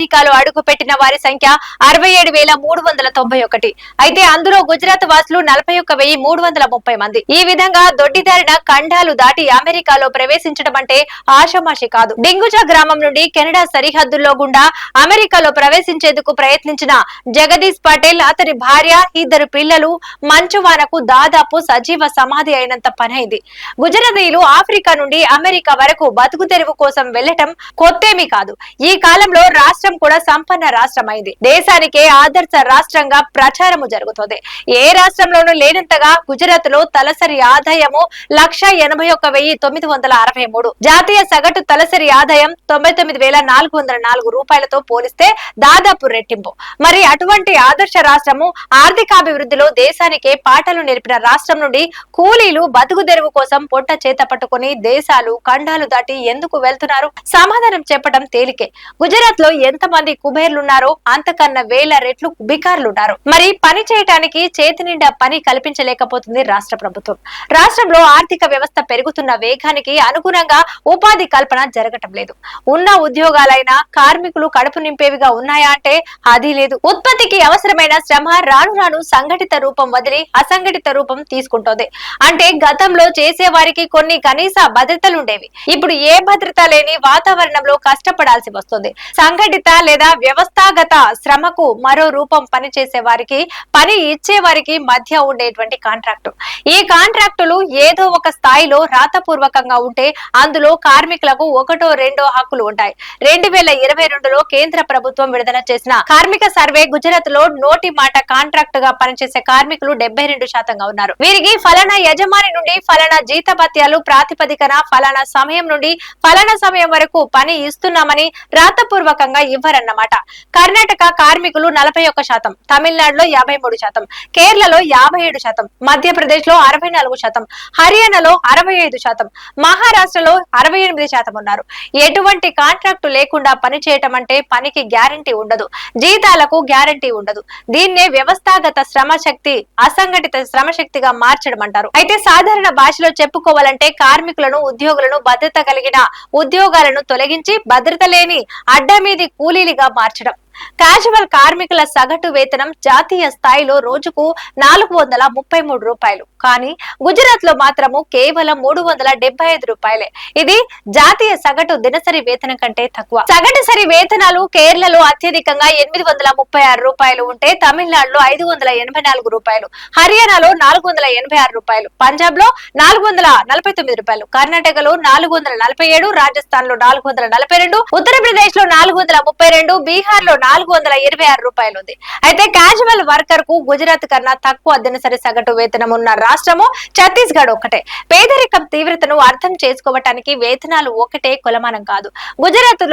అమెరికాలో అడుగుపెట్టిన వారి సంఖ్య 67,391. అయితే అందులో గుజరాత్ వాసులు 41,330 మంది. ఈ విధంగా దొడ్డిదారిన ఖండాలు దాటి అమెరికాలో ప్రవేశించడం అంటే ఆషామాషి కాదు. డింగుజా గ్రామం నుండి కెనడా సరిహద్దుల్లో గుండా అమెరికాలో ప్రవేశించేందుకు ప్రయత్నించిన జగదీష్ పటేల్, అతని భార్య, 2 పిల్లలు మంచువానకు దాదాపు సజీవ సమాధి అయినంత పనైంది. గుజరాతీయులు ఆఫ్రికా నుండి అమెరికా వరకు బతుకు తెరువు కోసం వెళ్లటం కొత్తేమీ కాదు. ఈ కాలంలో రాష్ట్రం కూడా సంపన్న రాష్ట్రమైంది. దేశానికే ఆదర్శ రాష్ట్రంగా ప్రచారము జరుగుతోంది. ఏ రాష్ట్రంలోనూ లేనంతగా గుజరాత్ లో తలసరి ఆదాయము 181,963. జాతీయ సగటు తలసరి ఆదాయం 99,404 రూపాయలతో పోలిస్తే దాదాపు రెట్టింపు. మరి అటువంటి ఆదర్శ రాష్ట్రము ఆర్థికాభివృద్ధిలో దేశానికే పాఠాలు నేర్పిన రాష్ట్రం నుండి కూలీలు బతుకు తెరువు కోసం పొట్ట చేత పట్టుకుని దేశాలు ఖండాలు దాటి ఎందుకు వెళ్తున్నారు? సమాధానం చెప్పడం తేలికే. గుజరాత్ లో ఎంతమంది కుబేర్లున్నారో అంతకన్నా వేల రెట్లు బికార్లున్నారు. మరి పని చేయటానికి చేతి నిండా పని కల్పించలేకపోతుంది రాష్ట్ర ప్రభుత్వం. రాష్ట్రంలో ఆర్థిక వ్యవస్థ పెరుగుతున్న వేగానికి అనుగుణంగా ఉపాధి కల్పన జరగటం లేదు. ఉన్న ఉద్యోగాలైనా కార్మికులు కడుపు నింపేవిగా ఉన్నాయా అంటే అది లేదు. ఉత్పత్తికి అవసరమైన శ్రమ రాను రాను సంఘటిత రూపం వదిలి అసంఘటిత రూపం తీసుకుంటోంది. అంటే గతంలో చేసేవారికి కొన్ని కనీస భద్రతలుండేవి. ఇప్పుడు ఏ భద్రత లేని వాతావరణంలో కష్టపడాల్సి వస్తుంది. సంఘటిత లేదా వ్యవస్థాగత శ్రమకు మరో రూపం పనిచేసే వారికి, పని ఇచ్చే వారికి మధ్య ఉండేటువంటి కాంట్రాక్టు. ఈ కాంట్రాక్టులు ఏదో ఒక స్థాయిలో రాతపూర్వకంగా ఉంటే అందులో కార్మికులకు 1, 2 హక్కులు ఉంటాయి. 2022లో కేంద్ర ప్రభుత్వం విడుదల చేసిన కార్మిక సర్వే గుజరాత్ లో నోటి మాట కాంట్రాక్ట్ గా పనిచేసే కార్మికులు 72% ఉన్నారు. వీరికి ఫలానా యజమాని నుండి ఫలానా జీతభత్యాలు ప్రాతిపదికన ఫలానా సమయం నుండి ఫలానా సమయం వరకు పని ఇస్తున్నామని రాతపూర్వకంగా ఇవ్వరన్నమాట. కర్ణాటక కార్మికులు 41%, తమిళనాడులో 53%, కేరళలో 57%, మధ్యప్రదేశ్ లో 64%, హర్యానాలో 65%, మహారాష్ట్రలో 68% ఉన్నారు. ఎటువంటి కాంట్రాక్టు లేకుండా పనిచేయటం అంటే పనికి గ్యారంటీ ఉండదు, జీతాలకు గ్యారంటీ ఉండదు. దీన్నే వ్యవస్థాగత శ్రమశక్తి అసంఘటిత శ్రమశక్తిగా మార్చడం అంటారు. అయితే సాధారణ భాషలో చెప్పుకోవాలంటే కార్మికులను, ఉద్యోగులను భద్రత కలిగిన ఉద్యోగాలను తొలగించి భద్రత లేని అడ్డమీది కూలీలుగా మార్చడం. క్యాజువల్ కార్మికుల సగటు వేతనం జాతీయ స్థాయిలో రోజుకు 433 రూపాయలు. కానీ గుజరాత్ లో మాత్రము కేవలం 375 రూపాయలే. ఇది జాతీయ సగటు దినసరి వేతనం కంటే తక్కువ. సగటు సరి వేతనాలు కేరళలో అత్యధికంగా 836 రూపాయలు ఉంటే తమిళనాడులో 584 రూపాయలు, హర్యానాలో 486 రూపాయలు, పంజాబ్ లో 449 రూపాయలు, కర్ణాటకలో 447, రాజస్థాన్ లో 442, ఉత్తరప్రదేశ్ లో 432, బీహార్ లో 426 రూపాయలు ఉంది. అయితే క్యాజువల్ వర్కర్ కు గుజరాత్ కన్నా తక్కువ దినసరి సగటు వేతనం ఉన్న రాష్ట్రము ఛత్తీస్గఢ్ ఒక్కటే. పేదరికం తీవ్రతను అర్థం చేసుకోవటానికి వేతనాలు ఒకటే కొలమానం కాదు. గుజరాత్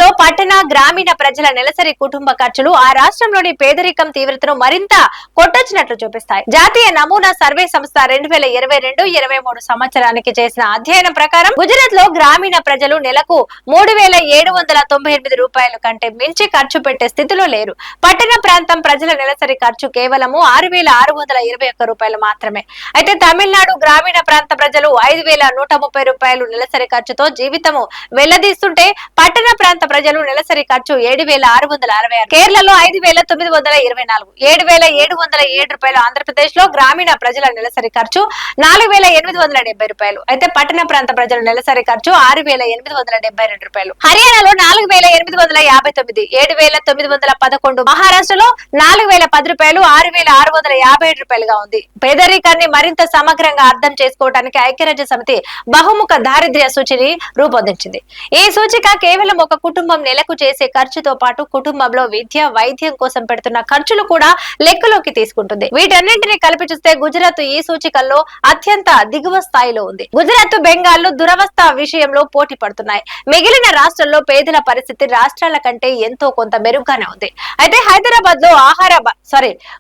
లో పట్టణ గ్రామీణ ప్రజల నెలసరి కుటుంబ ఖర్చులు ఆ రాష్ట్రంలోని పేదరికం తీవ్రతను మరింత కొట్టొచ్చినట్లు చూపిస్తాయి. జాతీయ నమూనా సర్వే సంస్థ 2022-23 సంవత్సరానికి చేసిన అధ్యయనం ప్రకారం గుజరాత్ లో గ్రామీణ ప్రజలు నెలకు 3,798 రూపాయల కంటే మించి ఖర్చు పెట్టే స్థితిలో లేరు. పట్టణ ప్రాంతం ప్రజల నెలసరి ఖర్చు కేవలము 6,621 రూపాయలు మాత్రమే. అయితే తమిళనాడు గ్రామీణ ప్రాంత ప్రజలు 5,130 రూపాయలు నెలసరి ఖర్చుతో జీవితము వెళ్లదీస్తుంటే పట్టణ ప్రాంత ప్రజలు నెలసరి ఖర్చు 7,666, కేరళలో 5,924, 7,707 రూపాయలు, ఆంధ్రప్రదేశ్ లో గ్రామీణ ప్రజల నెలసరి ఖర్చు 4,870 రూపాయలు. అయితే పట్టణ ప్రాంత ప్రజల నెలసరి ఖర్చు 6,872 రూపాయలు. హర్యానాలో 4,859, 7,911, మహారాష్ట్రలో 4,010 రూపాయలు, 6,657 రూపాయలుగా ఉంది. పేదరికాన్ని మరింత సమగ్రంగా అర్థం చేసుకోవడానికి ఐక్యరాజ్య సమితి బహుముఖ దారిద్ర్య సూచిని రూపొందించింది. ఈ సూచిక కేవలం ఒక కుటుంబం నెలకు చేసే ఖర్చుతో పాటు కుటుంబంలో విద్య, వైద్యం కోసం పెడుతున్న ఖర్చులు కూడా లెక్కలోకి తీసుకుంటుంది. వీటన్నింటినీ కలిపి చూస్తే గుజరాత్ ఈ సూచికల్లో అత్యంత దిగువ స్థాయిలో ఉంది. గుజరాత్, బెంగాల్ దురవస్థ విషయంలో పోటీ పడుతున్నాయి. మిగిలిన రాష్ట్రాల్లో పేదల పరిస్థితి రాష్ట్రాల కంటే ఎంతో కొంత మెరుగ్గానే ఉంది. అయితే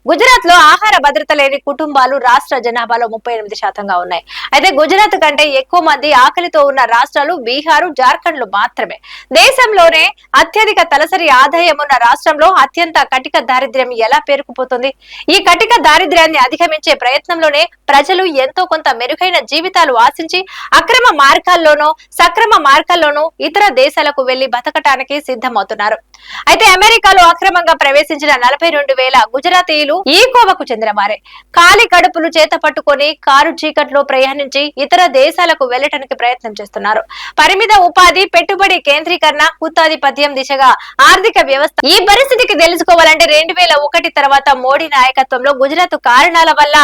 గుజరాత్ లో ఆహార భద్రత లేని కుటుంబాలు రాష్ట్ర జనాభాలో 38% ఉన్నాయి. అయితే గుజరాత్ కంటే ఎక్కువ మంది ఆకలితో ఉన్న రాష్ట్రాలు బీహారు, జార్ఖండ్ లు మాత్రమే. దేశంలోనే అత్యధిక తలసరి ఆదాయం ఉన్న రాష్ట్రంలో అత్యంత కటిక దారిద్ర్యం ఎలా పేరుకుపోతుంది? ఈ కటిక దారిద్ర్యాన్ని అధిగమించే ప్రయత్నంలోనే ప్రజలు ఎంతో కొంత మెరుగైన జీవితాలు ఆశించి అక్రమ మార్గాల్లోనో సక్రమ మార్గాల్లోనో ఇతర దేశాలకు వెళ్లి బతకటానికి సిద్ధమవుతున్నారు. అయితే అయితే అమెరికాలో అక్రమంగా ప్రవేశించిన 42,000 గుజరాతీయులు ఈ కోవకు చెందిన వారే. ఖాళీ కడుపులు చేత పట్టుకొని కారు చీకట్లో ప్రయాణించి ఇతర దేశాలకు వెళ్లటానికి ప్రయత్నం చేస్తున్నారు. పరిమిత ఉపాధి, పెట్టుబడి కేంద్రీకరణ, గుత్తాధిపత్యం దిశగా ఆర్థిక వ్యవస్థ. ఈ పరిస్థితికి తెలుసుకోవాలంటే 2001 తర్వాత మోడీ నాయకత్వంలో గుజరాత్ కారణాల వల్ల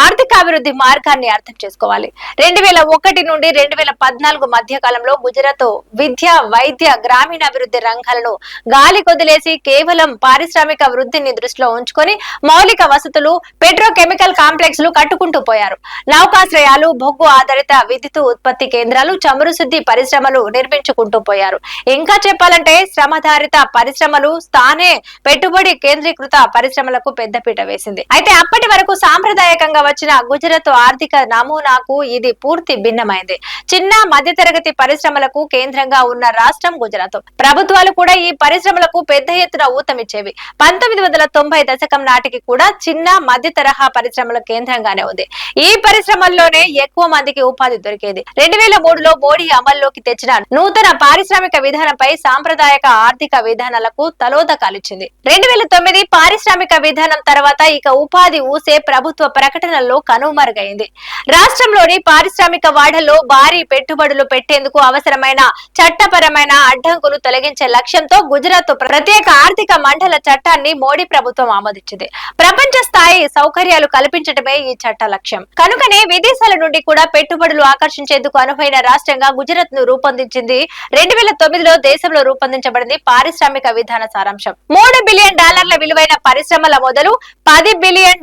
ఆర్థికాభివృద్ధి మార్గాన్ని అర్థం చేసుకోవాలి. 2001 నుండి 2014 మధ్య కాలంలో గుజరాత్ విద్య, వైద్య, గ్రామీణాభివృద్ధి రంగాలను గాలి కొదిలేసి కేవలం పారిశ్రామిక వృద్ధిని దృష్టిలో ఉంచుకొని మౌలిక వసతులు, పెట్రోకెమికల్ కాంప్లెక్స్ కట్టుకుంటూ పోయారు. నౌకాశ్రయాలు, బొగ్గు ఆధారిత విద్యుత్ ఉత్పత్తి కేంద్రాలు, చమురు శుద్ధి పరిశ్రమలు నిర్మించుకుంటూ పోయారు. ఇంకా చెప్పాలంటే శ్రమధారిత పరిశ్రమలు స్థానే పెట్టుబడి కేంద్రీకృత పరిశ్రమలకు పెద్దపీట వేసింది. అయితే అప్పటి వరకు సాంప్రదాయకంగా వచ్చిన గుజరాత్ ఆర్థిక నమూనాకు ఇది పూర్తి భిన్నమైంది. చిన్న మధ్యతరగతి పరిశ్రమలకు కేంద్రంగా ఉన్న రాష్ట్రం గుజరాత్. ప్రభుత్వాలు కూడా ఈ పరిశ్రమలకు పెద్ద ఎత్తున ఊతమిచ్చేవి. 1990 దశకం నాటికి కూడా చిన్న మధ్య తరహా పరిశ్రమల కేంద్రంగానే ఉంది. ఈ పరిశ్రమల్లోనే ఎక్కువ మందికి ఉపాధి దొరికేది. 2003లో మోడీ అమల్లోకి తెచ్చిన నూతన పారిశ్రామిక విధానంపై సాంప్రదాయక ఆర్థిక విధానాలకు తలోదకాలిచ్చింది. 2009 పారిశ్రామిక విధానం తర్వాత ఇక ఉపాధి ఊసే ప్రభుత్వ ప్రకటనల్లో కనుమరుగైంది. రాష్ట్రంలోని పారిశ్రామిక వాడల్లో భారీ పెట్టుబడులు పెట్టేందుకు అవసరమైన చట్టపరమైన అడ్డంకులు తొలగించే లక్ష్యంతో గుజరాత్ ప్రత్యేక ఆర్థిక మండల చట్టాన్ని మోడీ ప్రభుత్వం ఆమోదించింది. ప్రపంచ స్థాయి సౌకర్యాలు కల్పించడమే ఈ చట్ట లక్ష్యం. కనుకనే విదేశాల నుండి కూడా పెట్టుబడులు ఆకర్షించేందుకు అనువైన రాష్ట్రంగా గుజరాత్ ను రూపొందించింది. 2009లో దేశంలో రూపొందించబడింది పారిశ్రామిక విధాన సారాంశం. $3 బిలియన్ విలువైన పరిశ్రమల మొదలు $10 బిలియన్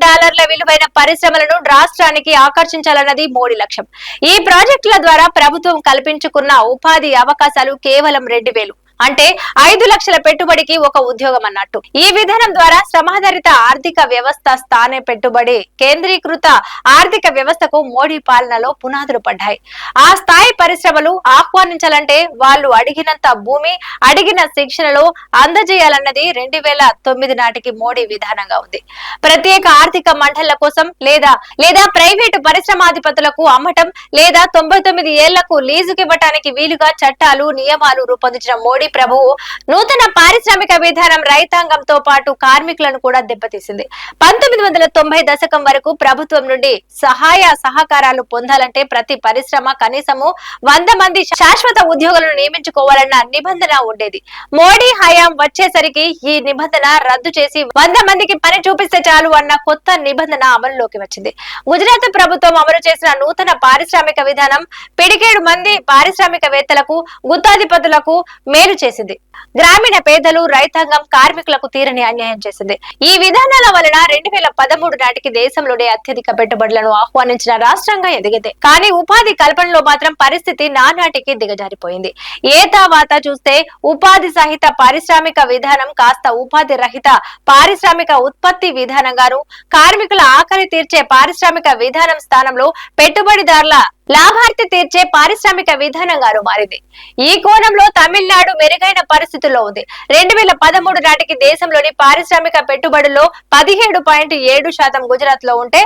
విలువైన పరిశ్రమలను రాష్ట్రానికి ఆకర్షించాలన్నది మోడీ లక్ష్యం. ఈ ప్రాజెక్టుల ద్వారా ప్రభుత్వం కల్పించుకున్న ఉపాధి అవకాశాలు కేవలం 2,000, అంటే 5 లక్షల పెట్టుబడికి ఒక ఉద్యోగం అన్నట్టు. ఈ విధానం ద్వారా శ్రమాధారిత ఆర్థిక వ్యవస్థ స్థానే పెట్టుబడి కేంద్రీకృత ఆర్థిక వ్యవస్థకు మోడీ పాలనలో పునాదులు పడ్డాయి. ఆ స్థాయి పరిశ్రమలు ఆహ్వానించాలంటే వాళ్ళు అడిగినంత భూమి, అడిగిన శిక్షణలో అందజేయాలన్నది 2009 నాటికి మోడీ విధానంగా ఉంది. ప్రత్యేక ఆర్థిక మండళ్ల కోసం లేదా ప్రైవేటు పరిశ్రమాధిపతులకు అమ్మటం లేదా 99 ఏళ్లకు లీజుకివ్వటానికి వీలుగా చట్టాలు, నియమాలు రూపొందించిన మోడీ ప్రభువు నూతన పారిశ్రామిక విధానం రైతాంగంతో పాటు కార్మికులను కూడా దెబ్బతీసింది. 1990 దశకం వరకు ప్రభుత్వం నుండి సహాయ సహకారాలు పొందాలంటే ప్రతి పరిశ్రమ కనీసము 100 మంది శాశ్వత ఉద్యోగులను నియమించుకోవాలన్న నిబంధన ఉండేది. మోడీ హయాం వచ్చేసరికి ఈ నిబంధన రద్దు చేసి 100 మందికి పని చూపిస్తే చాలు అన్న కొత్త నిబంధన అమలులోకి వచ్చింది. గుజరాత్ ప్రభుత్వం అమలు చేసిన నూతన పారిశ్రామిక విధానం పిడికేడు మంది పారిశ్రామికవేత్తలకు, గుత్తాధిపతులకు మేలు చేసింది. గ్రామీణ పేదలు, రైతాంగం, కార్మికులకు తీరని అన్యాయం చేసింది. ఈ విధానాల వలన 2013 నాటికి దేశంలోనే అత్యధిక పెట్టుబడులను ఆహ్వానించిన రాష్ట్రంగా ఎదిగింది. కానీ ఉపాధి కల్పనలో మాత్రం పరిస్థితి నానాటికి దిగజారిపోయింది. ఏతావాత చూస్తే ఉపాధి సహిత పారిశ్రామిక విధానం కాస్త ఉపాధి రహిత పారిశ్రామిక ఉత్పత్తి విధానంగాను, కార్మికుల ఆకలి తీర్చే పారిశ్రామిక విధానం స్థానంలో పెట్టుబడిదారుల లాభార్తి తీర్చే పారిశ్రామిక విధానంగాను మారింది. ఈ కోణంలో తమిళనాడు మెరుగైన పరిస్థితుల్లో ఉంది. 2013 నాటికి దేశంలోని పారిశ్రామిక పెట్టుబడుల్లో 17.7% గుజరాత్ లో ఉంటే